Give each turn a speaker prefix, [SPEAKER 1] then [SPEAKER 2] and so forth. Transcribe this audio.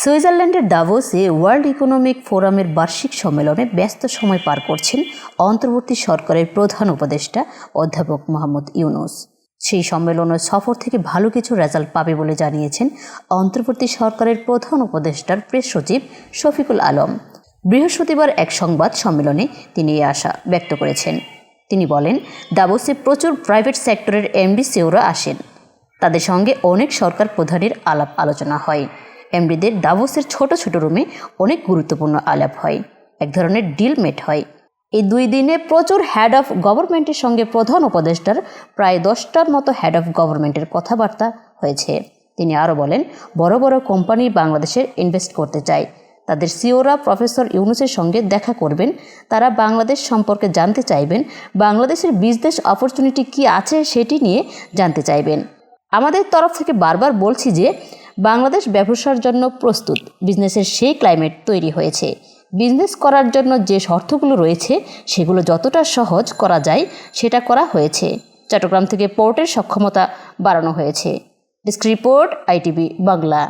[SPEAKER 1] সুইজারল্যান্ডের দাভোসে world economic ফোরামের বার্ষিক সম্মেলনে ব্যস্ত সময় পার করছেন অন্তর্বর্তী সরকারের প্রধান উপদেষ্টা অধ্যাপক মোহাম্মদ ইউনূস। সেই সম্মেলনের সফর থেকে ভালো কিছু রেজাল্ট পাবে বলে জানিয়েছেন অন্তর্বর্তী সরকারের প্রধান উপদেষ্টার প্রেস সচিব শফিকুল আলম। বৃহস্পতিবার এক সংবাদ সম্মেলনে তিনি এই আশা ব্যক্ত করেছেন। তিনি বলেন, দাভোসে প্রচুর প্রাইভেট সেক্টরের এমডিসিওরা আসেন। তাদের সঙ্গে অনেক সরকার প্রধানের আলাপ আলোচনা হয়। এমডিদের দাভোসের ছোট ছোট রুমে অনেক গুরুত্বপূর্ণ আলাপ হয়, এক ধরনের ডিল মেট হয়। এই 2 দিনে প্রচুর হেড অফ গভর্নমেন্টের সঙ্গে প্রধান উপদেষ্টার প্রায় 10টার মতো হেড অফ গভর্নমেন্টের কথাবার্তা হয়েছে। তিনি আরও বলেন, বড় বড় কোম্পানি বাংলাদেশে ইনভেস্ট করতে চায়। তাদের সিওরা প্রফেসর ইউনূসের সঙ্গে দেখা করবেন। তারা বাংলাদেশ সম্পর্কে জানতে চাইবেন, বাংলাদেশের বিজনেস অপরচুনিটি কী আছে সেটি নিয়ে জানতে চাইবেন। আমাদের তরফ থেকে বারবার বলছি যে বাংলাদেশ ব্যবসার জন্য প্রস্তুত। বিজনেসের সেই ক্লাইমেট তৈরি হয়েছে। বিজনেস করার জন্য যে শর্তগুলো রয়েছে সেগুলো যতটা সহজ করা যায় সেটা করা হয়েছে। চট্টগ্রাম থেকে পোর্টের সক্ষমতা বাড়ানো হয়েছে। Desk report, ITV Bangla.